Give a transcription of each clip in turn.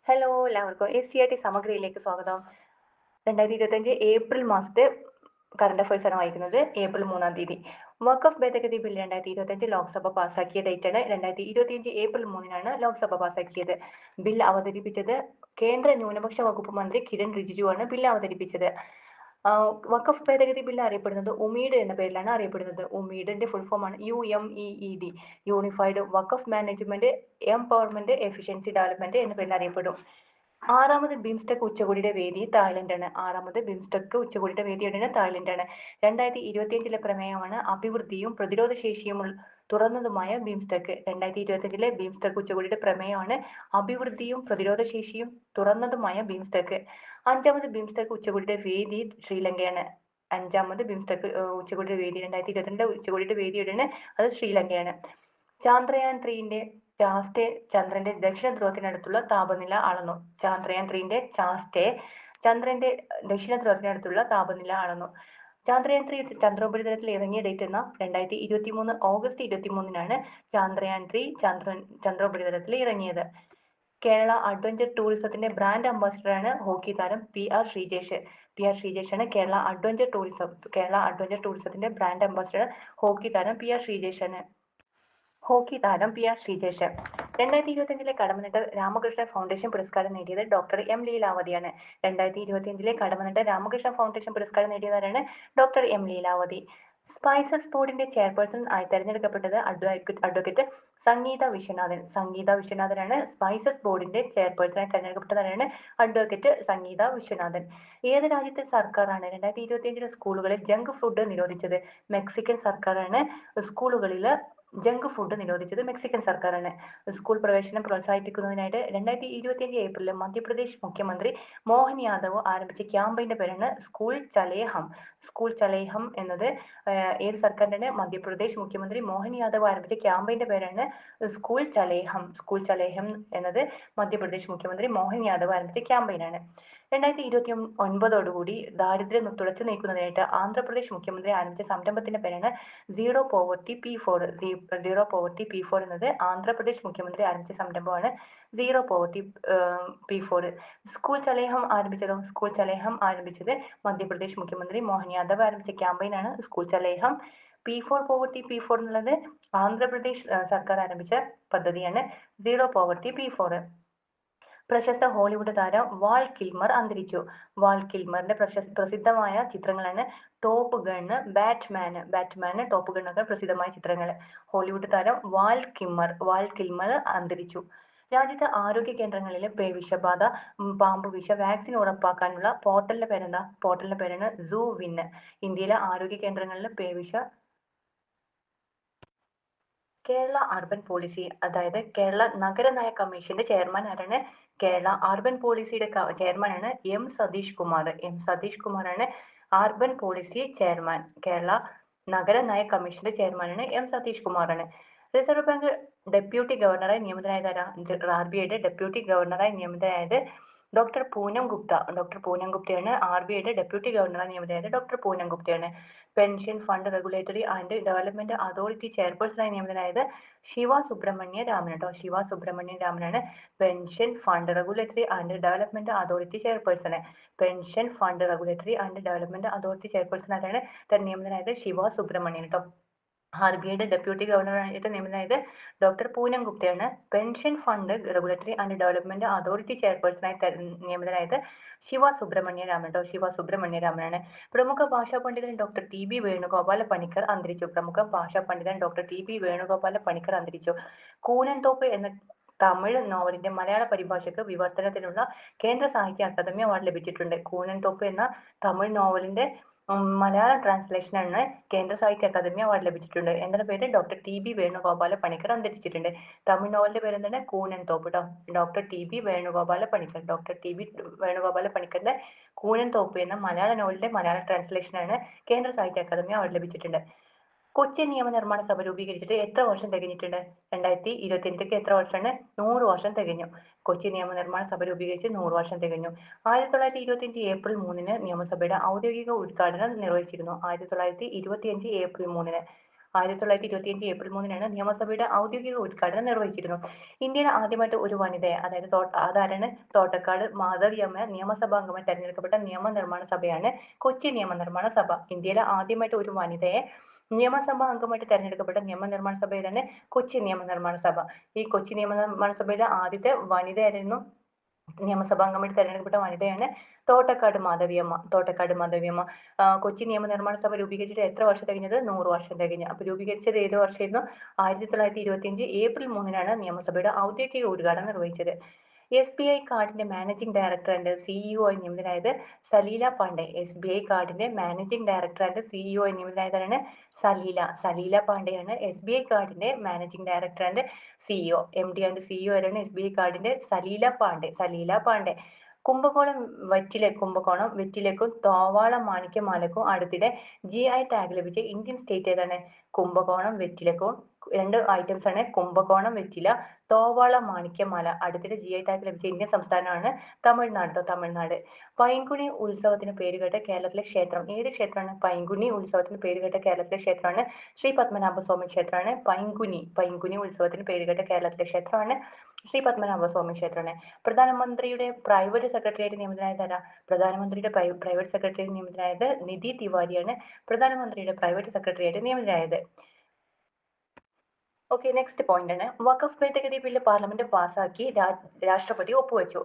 Hello എല്ലാവർക്കും SCRT സമഗ്രയിലേക്ക് സ്വാഗതം. 2025 April മാസത്തെ കറണ്ട് അഫയേഴ്സ് ആണ് വായിക്കുന്നത്. ഏപ്രിൽ 3-ാം തീയതി വഖഫ് ഭേദഗതി ബിൽ 2025 ലോക്സഭ പാസാക്കിയ ഡേറ്റാണ്. 2025 ഏപ്രിൽ 3-നാണ് ലോക്സഭ പാസാക്കിയത്. ബിൽ അവതരിപ്പിച്ചത് കേന്ദ്ര ന്യൂനപക്ഷ വകുപ്പ് മന്ത്രി കിരൺ റിജിജു ആണ് ബിൽ അവതരിപ്പിച്ചത്. വഖഫ് ഭേദഗതി ബിൽ അറിയപ്പെടുന്നത് ഉമീഡ് എന്ന പേരിലാണ് അറിയപ്പെടുന്നത്. ഉമീഡിന്റെ ഫുൾ ഫോം ആണ് UMEED, യൂണിഫൈഡ് വഖഫ് മാനേജ്മെന്റ് എംപവർമെന്റ് എഫിഷ്യൻസി ഡെവലപ്മെന്റ് എന്ന പേരിൽ അറിയപ്പെടും. 6ാമത് ബിംസ്റ്റെക് ഉച്ചകോടിയുടെ വേദി തായ്ലൻഡാണ്. 6ാമത് ബിംസ്റ്റെക് ഉച്ചകോടിയുടെ വേദി എവിടെയാണ്? തായ്ലൻഡാണ്. 2025 പ്രമേയമാണ് അഭിവൃദ്ധിയും പ്രതിരോധ ശേഷിയും തുറന്നതുമായ ബിംസ്റ്റെക്. 2025 ബിംസ്റ്റെക് ഉച്ചകോടിയുടെ പ്രമേയമാണ് അഭിവൃദ്ധിയും പ്രതിരോധ ശേഷിയും തുറന്നതുമായ ബിംസ്റ്റെക്. 5ാമത് ബിംസ്റ്റെക് ഉച്ചകോടിയുടെ വേദി ശ്രീലങ്കയാണ്. 5ാമത് ബിംസ്റ്റെക് ഉച്ചകോടിയുടെ വേദി 2022 ഉച്ചകോടിയുടെ വേദി എവിടെയാണ്? അത് ശ്രീലങ്കയാണ്. ചാന്ദ്രയാൻ 3ന്റെ ചാസ്റ്റെ ചന്ദ്രന്റെ ദക്ഷിണ ധ്രുവത്തിനടുത്തുള്ള താപനില അളന്നു. ചാന്ദ്രയാൻ 3ന്റെ ചാസ്റ്റെ ചന്ദ്രന്റെ ദക്ഷിണ ധ്രുവത്തിനടുത്തുള്ള താപനില അളന്നു. ചാന്ദ്രയാൻ 3 ചന്ദ്രോപരിതലത്തിൽ ഇറങ്ങിയ ഡേറ്റ് എന്ന 2023 ഓഗസ്റ്റ് 23-നാണ് ചാന്ദ്രയാൻ 3 ചന്ദ്രോപരിതലത്തിൽ ഇറങ്ങിയത്. കേരള അഡ്വഞ്ചർ ടൂറിസത്തിന്റെ ബ്രാൻഡ് അംബാസിഡറാണ് ഹോക്കി താരം PR ശ്രീജേഷ്. PR ശ്രീജേഷാണ് കേരള അഡ്വഞ്ചർ ടൂറിസത്തിന്റെ ബ്രാൻഡ് അംബാസിഡർ. ഹോക്കി താരം PR ശ്രീജേഷാണ്. ഹോക്കി താരം PR ശ്രീജേഷ്. 2025 കടമ്മനിട്ട രാമകൃഷ്ണ ഫൗണ്ടേഷൻ പുരസ്കാരം നേടിയത് ഡോക്ടർ M ലീലാവതിയാണ്. 2025 കടമ്മനിട്ട രാമകൃഷ്ണ ഫൗണ്ടേഷൻ പുരസ്കാരം നേടിയതാരാണ്? Doctor M Leelavathi. സ്പൈസസ് ബോർഡിന്റെ ചെയർപേഴ്സൺ ആയി തെരഞ്ഞെടുക്കപ്പെട്ടത് അഡ്വക്കേറ്റ് സംഗീത വിശ്വനാഥൻ. സംഗീത വിശ്വനാഥനാണ് സ്പൈസസ് ബോർഡിന്റെ ചെയർപേഴ്സണായി തെരഞ്ഞെടുക്കപ്പെട്ടതാണ് അഡ്വക്കേറ്റ് സംഗീത വിശ്വനാഥൻ. ഏത് രാജ്യത്തെ സർക്കാരാണ് 2025 സ്കൂളുകളിൽ ജങ്ക് ഫുഡ് നിരോധിച്ചത്? മെക്സിക്കൻ സർക്കാരാണ് സ്കൂളുകളിൽ ജങ്ക് ഫുഡ് നിരോധിച്ചത്. മെക്സിക്കൻ സർക്കാരാണ്. സ്കൂൾ പ്രവേശനം പ്രോത്സാഹിപ്പിക്കുന്നതിനായിട്ട് 2025 ഏപ്രിലിൽ മധ്യപ്രദേശ് മുഖ്യമന്ത്രി മോഹൻ യാദവ് ആരംഭിച്ച ക്യാമ്പയിന്റെ പേരാണ് സ്കൂൾ ചലേ ഹം. സ്കൂൾ ചലേ ഹം എന്നത് ഏത് സർക്കാരിന്റെ? മധ്യപ്രദേശ് മുഖ്യമന്ത്രി മോഹൻ യാദവ് ആരംഭിച്ച ക്യാമ്പയിന്റെ പേരാണ് സ്കൂൾ ചലേ ഹം. സ്കൂൾ ചലേ ഹം എന്നത് മധ്യപ്രദേശ് മുഖ്യമന്ത്രി മോഹൻ യാദവ് ആരംഭിച്ച ക്യാമ്പയിനാണ്. 2029 ദാരിദ്ര്യം തുടച്ചു നീക്കുന്നതിനായിട്ട് ആന്ധ്രാപ്രദേശ് മുഖ്യമന്ത്രി ആരംഭിച്ച സംരംഭത്തിന്റെ പേരാണ് zero poverty P4. Zero poverty P4 എന്നത് ആന്ധ്രാപ്രദേശ് മുഖ്യമന്ത്രി ആരംഭിച്ച സംരംഭമാണ് zero poverty P4. School Chale Hum ആരംഭിച്ചതോ? സ്കൂൾ ചലേഹം ആരംഭിച്ചത് മധ്യപ്രദേശ് മുഖ്യമന്ത്രി മോഹൻ യാദവ് ആരംഭിച്ച ക്യാമ്പയിനാണ് സ്കൂൾ ചലേഹം. P4 പോവർട്ടി P4 എന്നുള്ളത് ആന്ധ്രാപ്രദേശ് സർക്കാർ ആരംഭിച്ച പദ്ധതിയാണ് സീറോ പോവർട്ടി P4. പ്രശസ്ത ഹോളിവുഡ് താരം വാൾ കിൽമർ അന്തരിച്ചു. വാൾ കിൽമറിന്റെ പ്രസിദ്ധമായ ചിത്രങ്ങളാണ് ടോപ്പ് ഗണ്ണ്, ബാറ്റ്മാന്, ടോപ്പ് ഗണ്ണൊക്കെ പ്രസിദ്ധമായ ചിത്രങ്ങൾ. ഹോളിവുഡ് താരം വാൾ കിൽമർ അന്തരിച്ചു. രാജ്യത്തെ ആരോഗ്യ കേന്ദ്രങ്ങളിലെ പേവിഷബാധ, പാമ്പുവിഷ വാക്സിൻ ഉറപ്പാക്കാനുള്ള പോർട്ടലിന്റെ പേരെന്താ? പോർട്ടലിന്റെ പേരാണ് ZooWin. ഇന്ത്യയിലെ ആരോഗ്യ കേന്ദ്രങ്ങളിലെ കേരള അർബൻ പോളിസി, അതായത് കേരള നഗരനയ കമ്മീഷന്റെ ചെയർമാൻ ആരാണ്? കേരള അർബൻ പോളിസിയുടെ ചെയർമാനാണ് M സതീഷ് കുമാറാണ് അർബൻ പോളിസി ചെയർമാൻ. കേരള നഗരനയ കമ്മീഷന്റെ ചെയർമാനാണ് M സതീഷ് കുമാറാണ്. റിസർവ് ബാങ്ക് ഡെപ്യൂട്ടി ഗവർണറായി നിയമിതനായത് ആരാ? RBIയുടെ ഡെപ്യൂട്ടി ഗവർണറായി നിയമിതനായത് ഡോക്ടർ പൂനം ഗുപ്തയാണ്. RBIയുടെ ഡെപ്യൂട്ടി ഗവർണറായി നിയമിതനായത് ഡോക്ടർ പൂനം ഗുപ്തയാണ്. Pension fund regulatory and development authority ചെയർപേഴ്സണായി നിയമിതനായത് ശിവ സുബ്രഹ്മണ്യ രാമനാണ് pension fund regulatory and development authority chairperson. ആരാണ്? നിയമിതനായത് ശിവ സുബ്രഹ്മണ്യൻ കേട്ടോ. RBIയുടെ ഡെപ്യൂട്ടി ഗവർണറായിട്ട് നിയമിതനായത് ഡോക്ടർ പൂനം ഗുപ്തയാണ്. Pension fund regulatory and development authority ചെയർപേഴ്സണായി നിയമിതനായത് ശിവ സുബ്രഹ്മണ്യ രാമനാണ്. പ്രമുഖ ഭാഷാ പണ്ഡിതൻ ഡോക്ടർ TB വേണുഗോപാല പണിക്കർ അന്തരിച്ചു. കൂനൻതോപ്പ് എന്ന തമിഴ് നോവലിന്റെ മലയാള പരിഭാഷയ്ക്ക് വിവർത്തനത്തിനുള്ള കേന്ദ്ര സാഹിത്യ അക്കാദമി അവാർഡ് ലഭിച്ചിട്ടുണ്ട്. കൂനൻതോപ്പ് എന്ന തമിഴ് നോവലിന്റെ മലയാള ട്രാൻസ്ലേഷനാണ് കേന്ദ്ര സാഹിത്യ അക്കാദമി അവാർഡ് ലഭിച്ചിട്ടുണ്ട്. എന്താണ് പേര്? ഡോക്ടർ TB വേണുഗോപാല പണിക്കർ അന്തരിച്ചിട്ടുണ്ട്. തമിഴ് നോവലിന്റെ പേര് എന്താണ്? കൂനൻതോപ്പ്. ഡോക്ടർ TB വേണുഗോപാല പണിക്കറിന്റെ കൂനൻതോപ്പ് എന്ന മലയാള നോവലിന്റെ മലയാള ട്രാൻസ്ലേഷനാണ് കേന്ദ്ര സാഹിത്യ അക്കാദമി അവാർഡ് ലഭിച്ചിട്ടുണ്ട്. കൊച്ചി നിയമനിർമ്മാണ സഭ രൂപീകരിച്ചിട്ട് എത്ര വർഷം തികഞ്ഞിട്ടുണ്ട്? 2025 എത്ര വർഷമാണ്? 100 വർഷം തികഞ്ഞു. കൊച്ചി നിയമനിർമ്മാണ സഭ രൂപീകരിച്ച് 100 വർഷം തികഞ്ഞു. 1925 ഏപ്രിൽ 3-ന് നിയമസഭയുടെ ഔദ്യോഗിക ഉദ്ഘാടനം നിർവഹിച്ചിരുന്നു. 1925 ഏപ്രിൽ 3-ന് 1925 ഏപ്രിൽ 3-നാണ് നിയമസഭയുടെ ഔദ്യോഗിക ഉദ്ഘാടനം നിർവഹിച്ചിരുന്നു. ഇന്ത്യയിൽ ആദ്യമായിട്ട് ഒരു വനിതയെ, അതായത് അതാരാണ്, തോട്ടക്കാട് മാധവിയമ്മ നിയമസഭാംഗമായി തെരഞ്ഞെടുക്കപ്പെട്ട നിയമനിർമ്മാണ സഭയാണ് കൊച്ചി നിയമനിർമ്മാണ സഭ. ഇന്ത്യയിലെ ആദ്യമായിട്ട് ഒരു വനിതയെ നിയമസഭാ അംഗമായിട്ട് തെരഞ്ഞെടുക്കപ്പെട്ട നിയമനിർമ്മാണ സഭ ഏതാണ്? കൊച്ചി നിയമനിർമ്മാണ സഭ. ഈ കൊച്ചി നിയമനിർമ്മാണ സഭയിലെ ആദ്യത്തെ വനിതയായിരുന്നു, നിയമസഭാ അംഗമായിട്ട് തെരഞ്ഞെടുക്കപ്പെട്ട വനിതയാണ് തോട്ടക്കാട് മാധവിയമ്മ. കൊച്ചി നിയമനിർമ്മാണ സഭ രൂപീകരിച്ചിട്ട് എത്ര വർഷം തികഞ്ഞത്? 100 വർഷം തികഞ്ഞു. അപ്പൊ രൂപീകരിച്ചത് ഏത് വർഷമായിരുന്നു? 1925 ഏപ്രിൽ 3-നാണ് നിയമസഭയുടെ ഔദ്യോഗിക ഉദ്ഘാടനം നിർവഹിച്ചത്. SBI കാർഡിന്റെ മാനേജിംഗ് ഡയറക്ടർ ആൻഡ് CEO ആയി നിയമിതനായത് സലീല പാണ്ഡെ. SBI കാർഡിന്റെ മാനേജിംഗ് ഡയറക്ടർ ആൻഡ് CEO ആയി നിയമിതനായതാണ് സലീല പാണ്ഡെയാണ് SBI കാർഡിന്റെ managing director and CEO. MD and CEO ആരാണ്? SBI കാർഡിന്റെ സലീല പാണ്ഡെ. കുംഭകോണം വെറ്റിലക്കും തോവാള മാണിക്യമാലക്കും അടുത്തിടെ GI ടാഗ് ലഭിച്ച ഇന്ത്യൻ സ്റ്റേറ്റ് ഏതാണ്? കുംഭകോണം വെറ്റിലക്കും, രണ്ട് ഐറ്റംസ് ആണ്, കുംഭകോണം വെറ്റില, തോവാള മാണിക്യമാല. അടുത്തിടെ GI ടാഗ് ലഭിച്ച ഇന്ത്യൻ സംസ്ഥാനമാണ് തമിഴ്നാട്. പൈങ്കുനി ഉത്സവത്തിന് പേരുകേട്ട കേരളത്തിലെ ക്ഷേത്രം ഏത് ക്ഷേത്രമാണ്? പൈങ്കുനി ഉത്സവത്തിന് പേരുകേട്ട കേരളത്തിലെ ക്ഷേത്രമാണ് ശ്രീ പത്മനാഭസ്വാമി ക്ഷേത്രമാണ്. പൈങ്കുനി ഉത്സവത്തിന് പേരുകേട്ട കേരളത്തിലെ ക്ഷേത്രമാണ് ശ്രീ പത്മനാഭസ്വാമി ക്ഷേത്രമാണ്. പ്രധാനമന്ത്രിയുടെ പ്രൈവറ്റ് സെക്രട്ടറിയായിട്ട് നിയമിതനായത് ആരാ? പ്രധാനമന്ത്രിയുടെ പ്രൈവറ്റ് സെക്രട്ടറിയായിട്ട് നിയമിതനായത് നിധി തിവാരിയാണ് പ്രധാനമന്ത്രിയുടെ പ്രൈവറ്റ് സെക്രട്ടറിയായിട്ട് നിയമിതനായത്. ഓക്കെ, നെക്സ്റ്റ് പോയിന്റ് ആണ്, വഖഫ് ഭേദഗതി ബില്ല് പാർലമെന്റ് പാസാക്കി രാഷ്ട്രപതി ഒപ്പുവെച്ചു.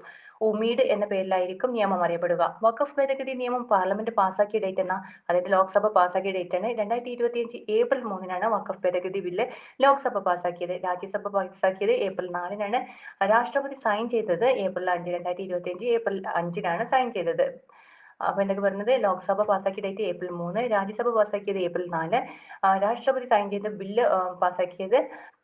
ഉമീഡ് എന്ന പേരിലായിരിക്കും നിയമം അറിയപ്പെടുക. വഖഫ് ഭേദഗതി നിയമം പാർലമെന്റ് പാസാക്കിയ ഡേറ്റ് എന്ന, അതായത് ലോക്സഭ പാസാക്കിയ ഡേറ്റ് ആണ് 2025 ഏപ്രിൽ 3-നാണ് വഖഫ് ഭേദഗതി ബില്ല് ലോക്സഭ പാസാക്കിയത്. രാജ്യസഭ പാസാക്കിയത് ഏപ്രിൽ 4-നാണ്. രാഷ്ട്രപതി സൈൻ ചെയ്തത് ഏപ്രിൽ 5, 2025 ഏപ്രിൽ 5-നാണ് സൈൻ ചെയ്തത്. അപ്പൊ എന്തൊക്കെ പറഞ്ഞത്? ലോക്സഭ പാസാക്കിയ ഡേറ്റ് ഏപ്രിൽ 3, രാജ്യസഭ പാസാക്കിയത് ഏപ്രിൽ 4, രാഷ്ട്രപതി സൈൻ ചെയ്ത ബില്ല് പാസാക്കിയത്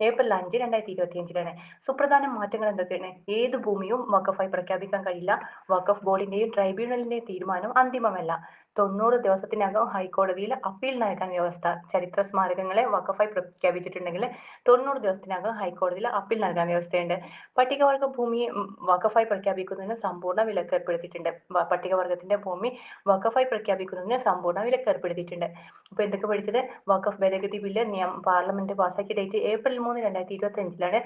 ഏപ്രിൽ 5, 2025-ലാണ്. സുപ്രധാന മാറ്റങ്ങൾ എന്തൊക്കെയാണ്? ഏത് ഭൂമിയും വഖഫായി പ്രഖ്യാപിക്കാൻ കഴിയില്ല. വഖഫ് ബോർഡിന്റെയും ട്രൈബ്യൂണലിന്റെയും തീരുമാനം അന്തിമമല്ല. 90 ദിവസത്തിനകം ഹൈക്കോടതിയിൽ അപ്പീൽ നൽകാൻ വ്യവസ്ഥ. ചരിത്ര സ്മാരകങ്ങളെ വഖഫായി പ്രഖ്യാപിച്ചിട്ടുണ്ടെങ്കിൽ 90 ദിവസത്തിനകം ഹൈക്കോടതിയിൽ അപ്പീൽ നൽകാൻ വ്യവസ്ഥയുണ്ട്. പട്ടികവർഗ ഭൂമിയെ വഖഫായി പ്രഖ്യാപിക്കുന്നതിന് സമ്പൂർണ്ണ വിലക്ക് ഏർപ്പെടുത്തിയിട്ടുണ്ട്. പട്ടികവർഗത്തിന്റെ ഭൂമി വഖഫായി പ്രഖ്യാപിക്കുന്നതിന് സമ്പൂർണ്ണ വിലക്ക് ഏർപ്പെടുത്തിയിട്ടുണ്ട്. അപ്പൊ എന്തൊക്കെ പഠിച്ചത്? വഖഫ് ഭേദഗതി ബില്ല് പാർലമെന്റ് പാസാക്കിയ ഡേറ്റ് ഏപ്രിൽ 3, 2025-ലാണ്.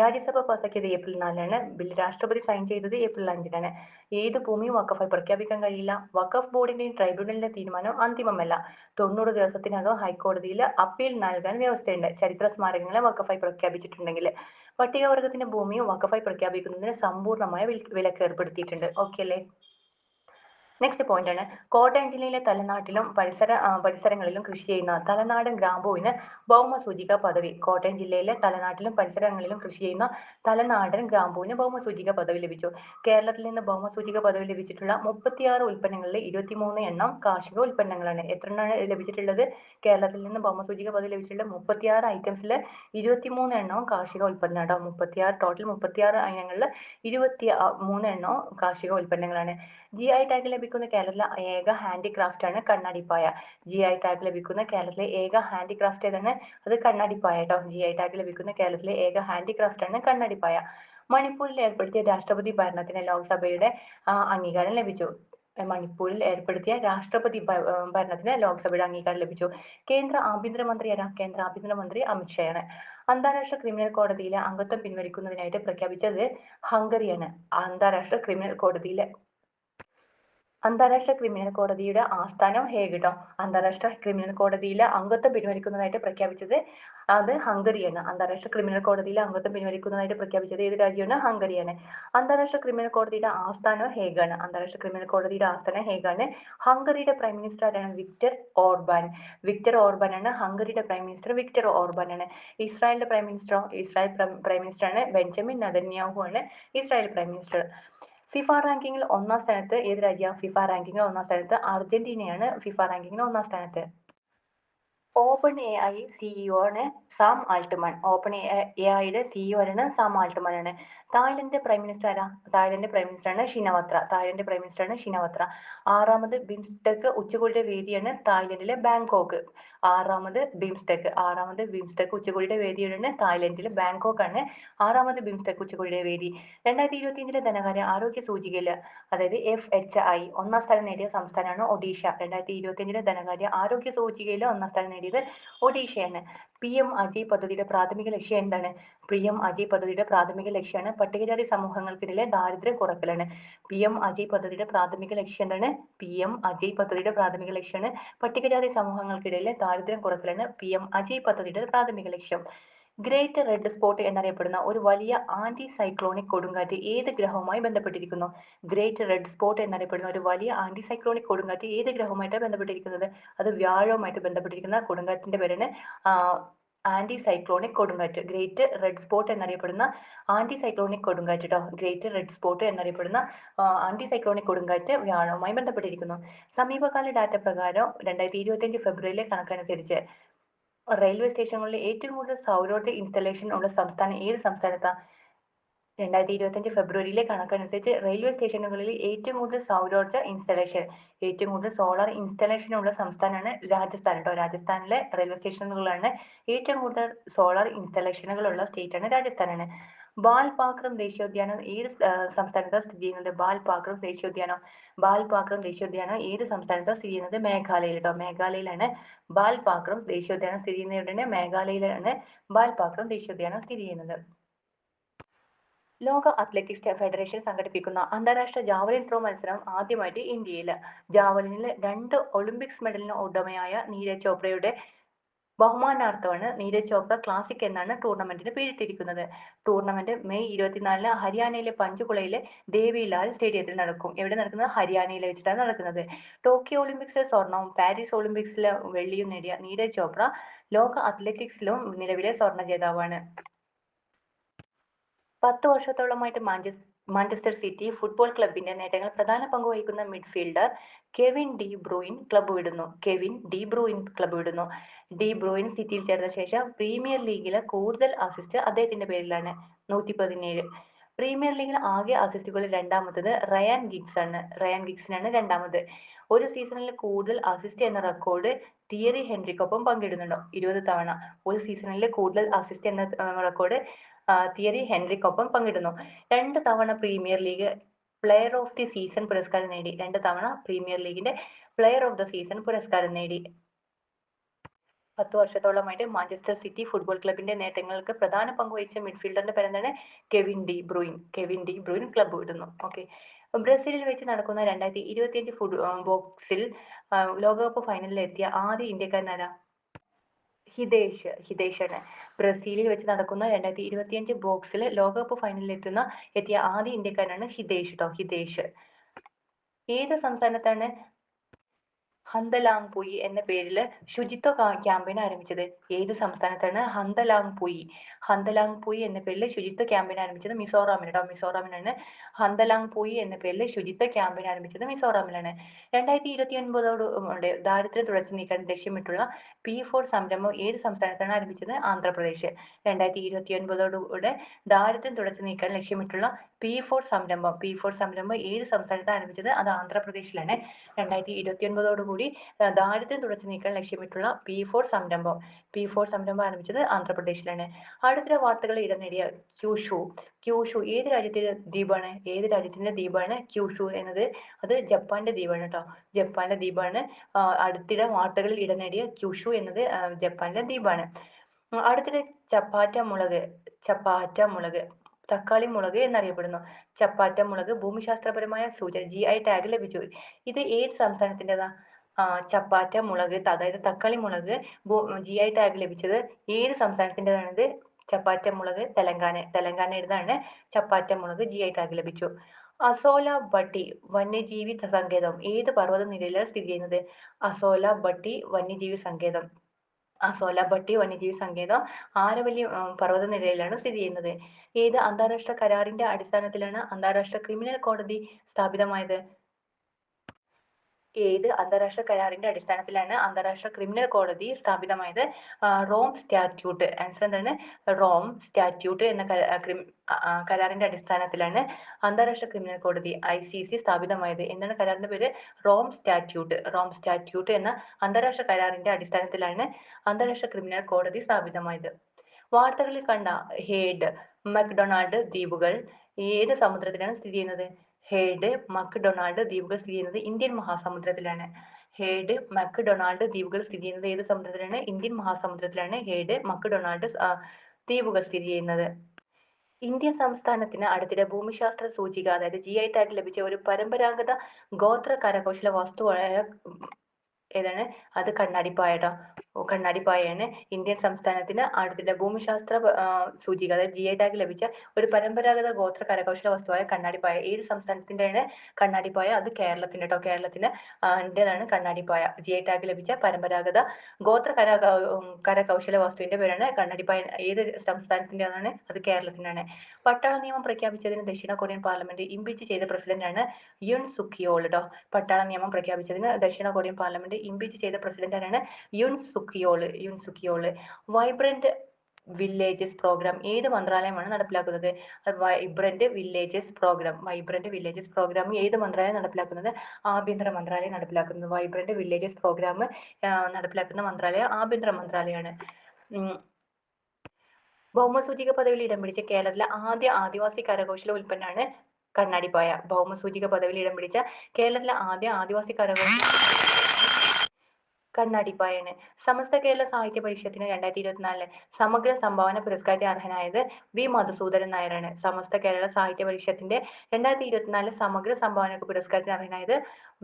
രാജ്യസഭ പാസാക്കിയത് ഏപ്രിൽ 4-നാണ്. ബില്ല് രാഷ്ട്രപതി സൈൻ ചെയ്തത് ഏപ്രിൽ 5-നാണ്. ഏത് ഭൂമിയും വഖഫായി പ്രഖ്യാപിക്കാൻ കഴിയില്ല. വഖഫ് ബോർഡിന്റെയും ട്രൈബ്യൂണലിന്റെ തീരുമാനം അന്തിമമല്ല. 90 ദിവസത്തിനകം ഹൈക്കോടതിയിൽ അപ്പീൽ നൽകാൻ വ്യവസ്ഥയുണ്ട്. ചരിത്ര സ്മാരകങ്ങളെ വഖഫായി പ്രഖ്യാപിച്ചിട്ടുണ്ടെങ്കിൽ. പട്ടികവർഗത്തിന്റെ ഭൂമിയും വഖഫായി പ്രഖ്യാപിക്കുന്നതിന് സമ്പൂർണ്ണമായ വിലക്ക് ഏർപ്പെടുത്തിയിട്ടുണ്ട്. ഓക്കെ അല്ലേ? നെക്സ്റ്റ് പോയിന്റ് ആണ്, കോട്ടയം ജില്ലയിലെ തലനാട്ടിലും പരിസരങ്ങളിലും കൃഷി ചെയ്യുന്ന തലനാടൻ ഗ്രാമ്പൂവിന് ഭൗമസൂചിക പദവി. കോട്ടയം ജില്ലയിലെ തലനാട്ടിലും പരിസരങ്ങളിലും കൃഷി ചെയ്യുന്ന തലനാടൻ ഗ്രാമ്പൂവിന് ഭൗമസൂചിക പദവി ലഭിച്ചു. കേരളത്തിൽ നിന്ന് ഭൗമസൂചിക പദവി ലഭിച്ചിട്ടുള്ള 36 ഉൽപ്പന്നങ്ങളിൽ 23 എണ്ണം കാർഷിക ഉൽപ്പന്നങ്ങളാണ്. എത്ര എണ്ണമാണ് ലഭിച്ചിട്ടുള്ളത്? കേരളത്തിൽ നിന്ന് ഭൗമസൂചിക പദവി ലഭിച്ചിട്ടുള്ള 36 ഐറ്റംസിൽ 23 എണ്ണവും കാർഷിക ഉൽപ്പന്നമാണ്. 36 ഇനങ്ങളിൽ 23 എണ്ണവും കാർഷിക ഉൽപ്പന്നങ്ങളാണ്. GI ടാഗ് ലഭിക്കുന്ന കേരളത്തിലെ ഏക ഹാൻഡിക്രാഫ്റ്റ് ആണ് കണ്ണാടിപ്പായ. GI ടാഗ് ലഭിക്കുന്ന കേരളത്തിലെ ഏക ഹാൻഡിക്രാഫ്റ്റ് ഏതാണ്? അത് കണ്ണാടിപ്പായ കേട്ടോ. GI ടാഗ് ലഭിക്കുന്ന കേരളത്തിലെ ഏക ഹാൻഡിക്രാഫ്റ്റ് ആണ് കണ്ണാടിപ്പായ. മണിപ്പൂരിൽ ഏർപ്പെടുത്തിയ രാഷ്ട്രപതി ഭരണത്തിന് ലോക്സഭയുടെ അംഗീകാരം ലഭിച്ചു. മണിപ്പൂരിൽ ഏർപ്പെടുത്തിയ രാഷ്ട്രപതി ഭരണത്തിന് ലോക്സഭയുടെ അംഗീകാരം ലഭിച്ചു. കേന്ദ്ര ആഭ്യന്തരമന്ത്രി ആരാ? കേന്ദ്ര ആഭ്യന്തരമന്ത്രി അമിത്ഷായാണ്. അന്താരാഷ്ട്ര ക്രിമിനൽ കോടതിയിലെ അംഗത്വം പിൻവലിക്കുന്നതിനായിട്ട് പ്രഖ്യാപിച്ചത് ഹംഗറിയാണ്. അന്താരാഷ്ട്ര ക്രിമിനൽ കോടതിയുടെ ആസ്ഥാനം ഹേഗ് ട്ടോ. അന്താരാഷ്ട്ര ക്രിമിനൽ കോടതിയിലെ അംഗത്വം പിൻവലിക്കുന്നതായിട്ട് പ്രഖ്യാപിച്ചത് അത് ഹംഗറിയാണ്. അന്താരാഷ്ട്ര ക്രിമിനൽ കോടതിയിലെ അംഗത്വം പിൻവലിക്കുന്നതായിട്ട് പ്രഖ്യാപിച്ചത് ഏത് രാജ്യമാണ്? ഹംഗറിയാണ്. അന്താരാഷ്ട്ര ക്രിമിനൽ കോടതിയുടെ ആസ്ഥാനം ഹേഗാണ്. അന്താരാഷ്ട്ര ക്രിമിനൽ കോടതിയുടെ ആസ്ഥാനം ഹേഗാണ്. ഹംഗറിയുടെ പ്രൈം മിനിസ്റ്റർ ആരാണ്? വിക്ടർ ഓർബാൻ ആണ് ഹംഗറിയുടെ പ്രൈം മിനിസ്റ്റർ. വിക്ടർ ഓർബാൻ ആണ്. ഇസ്രായേലിന്റെ പ്രൈം മിനിസ്റ്റർ ആണ് ബെഞ്ചമിൻ നെതന്യാഹു ആണ് ഇസ്രായേൽ പ്രൈം മിനിസ്റ്റർ. ഫിഫ റാങ്കിങ്ങിൽ ഒന്നാം സ്ഥാനത്ത് ഏത് രാജ്യം? ഫിഫ റാങ്കിങ്ങിൽ ഒന്നാം സ്ഥാനത്ത് അർജന്റീനയാണ്. ഫിഫ റാങ്കിങ്ങിൽ ഒന്നാം സ്ഥാനത്ത്. ഓപ്പൺ AI CEO ആണ് സാം ആൾട്ട്മാൻ. ഓപ്പൺ AI യുടെ CEO ആണ് സാം ആൾട്ട്മാൻ ആണ്. തായ്ലൻഡ് പ്രൈം മിനിസ്റ്റർ ആരാ? തായ്ലൻഡ് പ്രൈം മിനിസ്റ്ററാണ് ഷിനവത്ര. തായ്ലൻഡ് പ്രൈം മിനിസ്റ്ററാണ് ഷിനവത്ര. 6ാമത് ബിംസ്റ്റെക് ഉച്ചകോടിയുടെ വേദിയാണ് തായ്ലൻഡിലെ ബാങ്കോക്ക്. 6ാമത് ബിംസ്റ്റെക് ഉച്ചകോടിയുടെ വേദിയാണ് തായ്ലൻഡിലെ ബാങ്കോക്ക് ആണ് 6ാമത് ബിംസ്റ്റെക് ഉച്ചകോടിയുടെ വേദി. 2025 ധനകാര്യ ആരോഗ്യ സൂചികയിൽ അതായത് FHI ഒന്നാം സ്ഥാനം നേടിയ സംസ്ഥാനമാണ് ഒഡീഷ. 2025 ധനകാര്യ ആരോഗ്യ സൂചികയിൽ ഒന്നാം സ്ഥാനം നേടിയത് ഒഡീഷയാണ്. PM അജയ് പദ്ധതിയുടെ പ്രാഥമിക ലക്ഷ്യം എന്താണ്? PM അജയ് പദ്ധതിയുടെ പ്രാഥമിക ലക്ഷ്യമാണ് പട്ടികജാതി സമൂഹങ്ങൾക്കിടയിലെ ദാരിദ്ര്യം കുറക്കലാണ്. PM അജയ് പദ്ധതിയുടെ പ്രാഥമിക ലക്ഷ്യം എന്താണ്? PM അജയ് പദ്ധതിയുടെ പ്രാഥമിക ലക്ഷ്യമാണ് പട്ടികജാതി സമൂഹങ്ങൾക്കിടയിലെ ദാരിദ്ര്യം കുറക്കലാണ് PM അജയ് പദ്ധതിയുടെ പ്രാഥമിക ലക്ഷ്യം. ഗ്രേറ്റ് റെഡ് സ്പോട്ട് എന്നറിയപ്പെടുന്ന ഒരു വലിയ ആന്റി സൈക്ലോണിക് കൊടുങ്കാറ്റ് ഏത് ഗ്രഹവുമായി ബന്ധപ്പെട്ടിരിക്കുന്നു? ഗ്രേറ്റ് റെഡ് സ്പോട്ട് എന്നറിയപ്പെടുന്ന ഒരു വലിയ ആന്റി സൈക്ലോണിക് കൊടുങ്കാറ്റ് ഏത് ഗ്രഹവുമായിട്ടാണ് ബന്ധപ്പെട്ടിരിക്കുന്നത്? അത് വ്യാഴവുമായിട്ട് ബന്ധപ്പെട്ടിരിക്കുന്ന കൊടുങ്കാറ്റിന്റെ പേരാണ് ആന്റി സൈക്ലോണിക് കൊടുങ്കാറ്റ്. ഗ്രേറ്റ് റെഡ് സ്പോട്ട് എന്നറിയപ്പെടുന്ന ആന്റി സൈക്ലോണിക് കൊടുങ്കാറ്റ് കേട്ടോ. ഗ്രേറ്റ് റെഡ് സ്പോട്ട് എന്നറിയപ്പെടുന്ന ആന്റി സൈക്ലോണിക് കൊടുങ്കാറ്റ് വ്യാഴവുമായി ബന്ധപ്പെട്ടിരിക്കുന്നു. സമീപകാല ഡാറ്റ പ്രകാരം 2025 ഫെബ്രുവരിയിലെ കണക്കനുസരിച്ച് റെയിൽവേ സ്റ്റേഷനുകളിൽ ഏറ്റവും കൂടുതൽ സൗരോർജ്ജ ഇൻസ്റ്റലേഷൻ ഉള്ള സംസ്ഥാനം ഏത് സംസ്ഥാനത്താണ്? 2025 ഫെബ്രുവരിയിലെ കണക്കനുസരിച്ച് റെയിൽവേ സ്റ്റേഷനുകളിൽ ഏറ്റവും കൂടുതൽ സൗരോർജ്ജ ഇൻസ്റ്റലേഷൻ, ഏറ്റവും കൂടുതൽ സോളാർ ഇൻസ്റ്റലേഷൻ ഉള്ള സംസ്ഥാനമാണ് രാജസ്ഥാൻ കേട്ടോ. രാജസ്ഥാനിലെ റെയിൽവേ സ്റ്റേഷനുകളാണ് ഏറ്റവും കൂടുതൽ സോളാർ ഇൻസ്റ്റലേഷനുകളുള്ള സ്റ്റേറ്റാണ് രാജസ്ഥാനാണ്. ബാൽപാക്രം ദേശീയോദ്യാനം ഏത് സംസ്ഥാനത്താണ് സ്ഥിതി ചെയ്യുന്നത്? ബാൽപാക്രം ദേശീയോദ്യാനം ഏത് സംസ്ഥാനത്താണ് സ്ഥിതി ചെയ്യുന്നത്? മേഘാലയയിൽ കേട്ടോ. മേഘാലയയിലാണ് ബാൽപാക്രം ദേശീയോദ്യാനം സ്ഥിതി ചെയ്യുന്നത്. എവിടെയാണ്? മേഘാലയയിലാണ് ബാൽപാക്രം ദേശീയോദ്യാനം സ്ഥിതി ചെയ്യുന്നത്. ലോക അത്ലറ്റിക്സ് ഫെഡറേഷൻ സംഘടിപ്പിക്കുന്ന അന്താരാഷ്ട്ര ജാവലിൻ ത്രോ മത്സരം ആദ്യമായിട്ട് ഇന്ത്യയിൽ. ജാവലിനിൽ 2 ഒളിമ്പിക്സ് മെഡലിന് ഉടമയായ നീരജ് ചോപ്രയുടെ ബഹുമാനാർത്ഥമാണ് നീരജ് ചോപ്ര ക്ലാസിക് എന്നാണ് ടൂർണമെന്റിന് പേരിട്ടിരിക്കുന്നത്. ടൂർണമെന്റ് മെയ് 24 ഹരിയാനയിലെ പഞ്ച്കുളയിലെ ദേവിലാൽ സ്റ്റേഡിയത്തിൽ നടക്കും. എവിടെ നടക്കുന്നത്? ഹരിയാനയിൽ വെച്ചിട്ടാണ് നടക്കുന്നത്. ടോക്കിയോ ഒളിമ്പിക്സിൽ സ്വർണവും പാരീസ് ഒളിമ്പിക്സിൽ വെള്ളിയും നേടിയ നീരജ് ചോപ്ര ലോക അത്ലറ്റിക്സിലും നിലവിലെ സ്വർണ്ണ ജേതാവാണ്. 10 വർഷത്തോളമായിട്ട് മാഞ്ചസ്റ്റർ സിറ്റി ഫുട്ബോൾ ക്ലബിന്റെ നേട്ടങ്ങൾ പ്രധാന പങ്കുവഹിക്കുന്ന midfielder Kevin De Bruyne club വിടുന്നു. ഡി ബ്രൂയിൻ സിറ്റിയിൽ ചേർന്ന ശേഷം പ്രീമിയർ ലീഗിലെ കൂടുതൽ അസിസ്റ്റ് അദ്ദേഹത്തിന്റെ പേരിലാണ്, 117. പ്രീമിയർ ലീഗിൽ ആകെ അസിസ്റ്റുകൾ രണ്ടാമത്തത് റയാൻ ഗിഗ്സിനാണ് രണ്ടാമത്. ഒരു സീസണിൽ കൂടുതൽ അസിസ്റ്റ് എന്ന റെക്കോർഡ് തിയറി ഹെൻറിക്കൊപ്പം പങ്കിടുന്നുണ്ടോ? 20 തവണ. ഒരു സീസണിൽ കൂടുതൽ അസിസ്റ്റ് എന്ന റെക്കോർഡ് തിയറി ഹെൻറിക്കൊപ്പം പങ്കിടുന്നു. 2 തവണ premier league player of the season പുരസ്കാരം നേടി. 2 തവണ പ്രീമിയർ ലീഗിന്റെ പ്ലെയർ ഓഫ് ദ സീസൺ പുരസ്കാരം നേടി. 10 വർഷത്തോളമായിട്ട് മാഞ്ചസ്റ്റർ സിറ്റി ഫുട്ബോൾ ക്ലബിന്റെ നേട്ടങ്ങൾക്ക് പ്രധാന പങ്കുവഹിച്ച മിഡ്ഫീൽഡറിന്റെ പേരെന്താണ്? കെവിൻ ഡി ബ്രൂയിൻ ക്ലബ്ബ് വിടുന്നു. ഓക്കെ. ബ്രസീലിൽ വെച്ച് നടക്കുന്ന 2025 ബോക്സിൽ ലോകകപ്പ് ഫൈനലിൽ എത്തിയ ആദ്യ ഇന്ത്യക്കാരനാരാ? ഹിതേഷാണ്. ബ്രസീലിൽ വെച്ച് നടക്കുന്ന 2025 ബോക്സിൽ ലോകകപ്പ് ഫൈനലിൽ എത്തിയ ആദ്യ ഇന്ത്യക്കാരനാണ് ഹിതേഷ്. ഏത് സംസ്ഥാനത്താണ് ഹന്തലാംഗ്പുയി എന്ന പേരിൽ ശുചിത്വ ക്യാമ്പയിൻ ആരംഭിച്ചത്? ഏത് സംസ്ഥാനത്താണ് ഹന്തലാംഗ്പുയി എന്ന പേരിൽ ശുചിത്വ ക്യാമ്പയിൻ ആരംഭിച്ചത്? മിസോറാമിലാണ് ഹന്തലാംഗ്പുയി എന്ന പേരിൽ ശുചിത്വ ക്യാമ്പയിൻ ആരംഭിച്ചത് മിസോറാമിലാണ്. 2025 ദാരിദ്ര്യം തുടച്ചു നീക്കാൻ ലക്ഷ്യമിട്ടുള്ള P4 സംരംഭം ഏത് സംസ്ഥാനത്താണ് ആരംഭിച്ചത്? ആന്ധ്രാപ്രദേശ്. 2029 ദാരിദ്ര്യം തുടച്ചു നീക്കാൻ ലക്ഷ്യമിട്ടുള്ള P4 സംരംഭം ഏത് സംസ്ഥാനത്താണ് ആരംഭിച്ചത്? അത് ആന്ധ്രാപ്രദേശിലാണ്. 2029 ദാരിദ്ര്യം തുടച്ചു നീക്കാൻ ലക്ഷ്യമിട്ടുള്ള P4 സംരംഭം ആരംഭിച്ചത് ആന്ധ്രാപ്രദേശിലാണ്. അടുത്തിടെ വാർത്തകളിൽ ഇടം നേടിയ ക്യൂഷു ഏത് രാജ്യത്തിന്റെ ദ്വീപാണ് ക്യൂഷു എന്നത്? അത് ജപ്പാന്റെ ദ്വീപാണ് കേട്ടോ. ജപ്പാന്റെ ദ്വീപാണ്. അടുത്തിടെ വാർത്തകളിൽ ഇടം നേടിയ ക്യൂഷു എന്നത് ജപ്പാന്റെ ദ്വീപാണ്. അടുത്തിടെ ചപ്പാറ്റ മുളക് തക്കാളി മുളക് എന്നറിയപ്പെടുന്നു. ചപ്പാറ്റ മുളക് ഭൂമിശാസ്ത്രപരമായ സൂചന GI ടാഗ് ലഭിച്ചു. ഇത് ഏത് സംസ്ഥാനത്തിൻ്റെതാ? ചപ്പാറ്റ മുളക് അതായത് തക്കാളി മുളക് GI ടാഗ് ലഭിച്ചത് ഏത് സംസ്ഥാനത്തിൻ്റെതാണിത്? ചപ്പാറ്റ മുളക് തെലങ്കാനയുടേതാണ് ചപ്പാറ്റ മുളക് GI ടാഗ് ലഭിച്ചു. അസോല ബട്ടി വന്യജീവി സങ്കേതം ഏത് പർവ്വത നിരയിലാണ് സ്ഥിതി ചെയ്യുന്നത്? അസോല ബട്ടി വന്യജീവി സങ്കേതം ആരവല്ലി പർവ്വത നിരയിലാണ് സ്ഥിതി ചെയ്യുന്നത്. ഏത് അന്താരാഷ്ട്ര കരാറിന്റെ അടിസ്ഥാനത്തിലാണ് അന്താരാഷ്ട്ര ക്രിമിനൽ കോടതി സ്ഥാപിതമായത്? ഏത് അന്താരാഷ്ട്ര കരാറിന്റെ അടിസ്ഥാനത്തിലാണ് അന്താരാഷ്ട്ര ക്രിമിനൽ കോടതി സ്ഥാപിതമായത്? Rome statute. ആൻസർ എന്താണ്? റോം സ്റ്റാറ്റ്യൂട്ട് എന്ന കരാറിന്റെ അടിസ്ഥാനത്തിലാണ് അന്താരാഷ്ട്ര ക്രിമിനൽ കോടതി ICC സ്ഥാപിതമായത്. എന്താണ് കരാറിന്റെ പേര്? Rome statute. റോം സ്റ്റാറ്റ്യൂട്ട് എന്ന അന്താരാഷ്ട്ര കരാറിന്റെ അടിസ്ഥാനത്തിലാണ് അന്താരാഷ്ട്ര ക്രിമിനൽ കോടതി സ്ഥാപിതമായത്. വാർത്തകളിൽ കണ്ട ഹേഡ് മക്ഡൊണാൾഡ് ദ്വീപുകൾ ഏത് സമുദ്രത്തിലാണ് സ്ഥിതി ചെയ്യുന്നത്? ഹേഡ് മക്ഡൊണാൾഡ് ദ്വീപുകൾ സ്ഥിതി ചെയ്യുന്നത് ഇന്ത്യൻ മഹാസമുദ്രത്തിലാണ്. ഹേഡ് മക്ഡൊണാൾഡ് ദ്വീപുകൾ സ്ഥിതി ചെയ്യുന്നത് ഏത് സമുദ്രത്തിലാണ്? ഇന്ത്യൻ മഹാസമുദ്രത്തിലാണ് ഹേഡ് മക്ഡൊണാൾഡ് ദ്വീപുകൾ സ്ഥിതി ചെയ്യുന്നത്. ഇന്ത്യൻ സംസ്ഥാനത്തിന് അടുത്തിടെ ഭൂമിശാസ്ത്ര സൂചിക അതായത് GI ടാഗ് ലഭിച്ച ഒരു പരമ്പരാഗത ഗോത്ര കരകൗശല വസ്തുവായ ഏതാണ്? അത് കണ്ണാടിപ്പായട്ടോ. കണ്ണാടിപ്പായയാണ് ഇന്ത്യൻ സംസ്ഥാനത്തിന് അടുത്തിടെ ഭൂമിശാസ്ത്ര സൂചിക അതായത് GI ടാഗ് ലഭിച്ച ഒരു പരമ്പരാഗത ഗോത്ര കരകൗശല വസ്തുവായ കണ്ണാടിപ്പായ. ഏത് സംസ്ഥാനത്തിന്റെയാണ് കണ്ണാടിപ്പായ? അത് കേരളത്തിന്റെ കേട്ടോ. കേരളത്തിന്റേതാണ് കണ്ണാടിപ്പായ. GI ടാഗ് ലഭിച്ച പരമ്പരാഗത ഗോത്ര കരകൗശല വസ്തുവിന്റെ പേരാണ് കണ്ണാടിപ്പായ. ഏത് സംസ്ഥാനത്തിന്റേതാണ്? അത് കേരളത്തിനാണ്. പട്ടാള നിയമം പ്രഖ്യാപിച്ചതിന് ദക്ഷിണ കൊറിയൻ പാർലമെന്റ് ഇംപീച്ച് ചെയ്ത പ്രസിഡന്റാണ് യുൻ സുക്കിയോൾ ട്ടോ. പട്ടാള നിയമം പ്രഖ്യാപിച്ചതിന് ദക്ഷിണ കൊറിയൻ പാർലമെന്റ് ഇംപീച്ച് ചെയ്ത പ്രസിഡന്റ് ആരാണ്? യുൻ സുക്കിയോൾ. വൈബ്രന്റ് വില്ലേജസ് പ്രോഗ്രാം ഏത് മന്ത്രാലയമാണ് നടപ്പിലാക്കുന്നത്? വൈബ്രന്റ് വില്ലേജസ് പ്രോഗ്രാം ഏത് മന്ത്രാലയം നടപ്പിലാക്കുന്നത്? ആഭ്യന്തര മന്ത്രാലയം നടപ്പിലാക്കുന്നത്. വൈബ്രന്റ് വില്ലേജസ് പ്രോഗ്രാം നടപ്പിലാക്കുന്ന മന്ത്രാലയം ആഭ്യന്തര മന്ത്രാലയമാണ്. ഭൗമസൂചിക പദവിയിൽ ഇടം പിടിച്ച കേരളത്തിലെ ആദ്യ ആദിവാസി കരകൗശല ഉൽപ്പന്നമാണ് കണ്ണാടിപ്പായ. ഭൗമസൂചിക പദവിയിൽ ഇടം പിടിച്ച കേരളത്തിലെ ആദ്യ ആദിവാസി കണ്ണാടിപ്പായാണ്. സമസ്ത കേരള സാഹിത്യ പരിഷത്തിന് 2024 സമഗ്ര സംഭാവന പുരസ്കാരത്തിന് അർഹനായത് വി മധുസൂദനൻ നായരാണ്. സമസ്ത കേരള സാഹിത്യ പരിഷത്തിന്റെ 2024 സമഗ്ര സംഭാവന പുരസ്കാരത്തിന് അർഹനായത്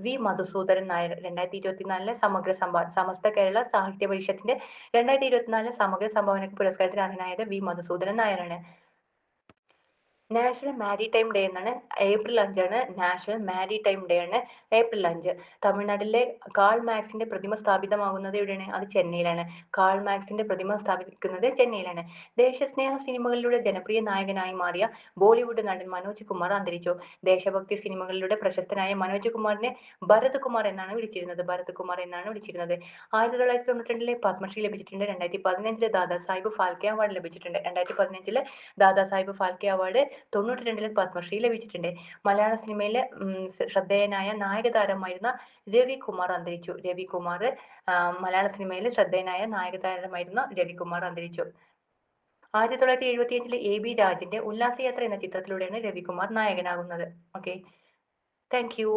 വി മധുസൂദനൻ നായർ. 2024 സമസ്ത കേരള സാഹിത്യ പരിഷത്തിന്റെ 2024 സമഗ്ര സംഭാവന പുരസ്കാരത്തിന് അർഹനായത് വി മധുസൂദനൻ നായരാണ്. നാഷണൽ മാരിടൈം ഡേ എന്നാണ്. ഏപ്രിൽ 5 ആണ് നാഷണൽ മാരിടൈം ഡേ ആണ്. ഏപ്രിൽ 5. തമിഴ്നാട്ടിലെ കാൾ മാക്സിന്റെ പ്രതിമ സ്ഥാപിതമാകുന്നത് എവിടെയാണ്? അത് ചെന്നൈയിലാണ്. കാൾ മാക്സിന്റെ പ്രതിമ സ്ഥാപിക്കുന്നത് ചെന്നൈയിലാണ്. ദേശസ്നേഹ സിനിമകളിലൂടെ ജനപ്രിയ നായകനായി മാറിയ ബോളിവുഡ് നടൻ മനോജ് കുമാർ അന്തരിച്ചു. ദേശഭക്തി സിനിമകളിലൂടെ പ്രശസ്തനായ മനോജ് കുമാറിനെ ഭരത് കുമാർ എന്നാണ് വിളിച്ചിരുന്നത്. 1992 പത്മശ്രീ ലഭിച്ചിട്ടുണ്ട്. 2015 ദാദാസാഹിബ് ഫാൽക്കെ അവാർഡ് ലഭിച്ചിട്ടുണ്ട്. 2015 ദാദാസാഹിബ് ഫാൽക്കെ അവാർഡ്, 92 പത്മശ്രീ ലഭിച്ചിട്ടുണ്ട്. മലയാള സിനിമയിലെ ശ്രദ്ധേയനായ നായക താരമായിരുന്ന രവികുമാർ അന്തരിച്ചു. മലയാള സിനിമയിലെ ശ്രദ്ധേയനായ നായക താരമായിരുന്ന രവികുമാർ അന്തരിച്ചു. 1975 AB രാജന്റെ ഉല്ലാസയാത്ര എന്ന ചിത്രത്തിലൂടെയാണ് രവികുമാർ നായകനാകുന്നത്. Okay, thank U.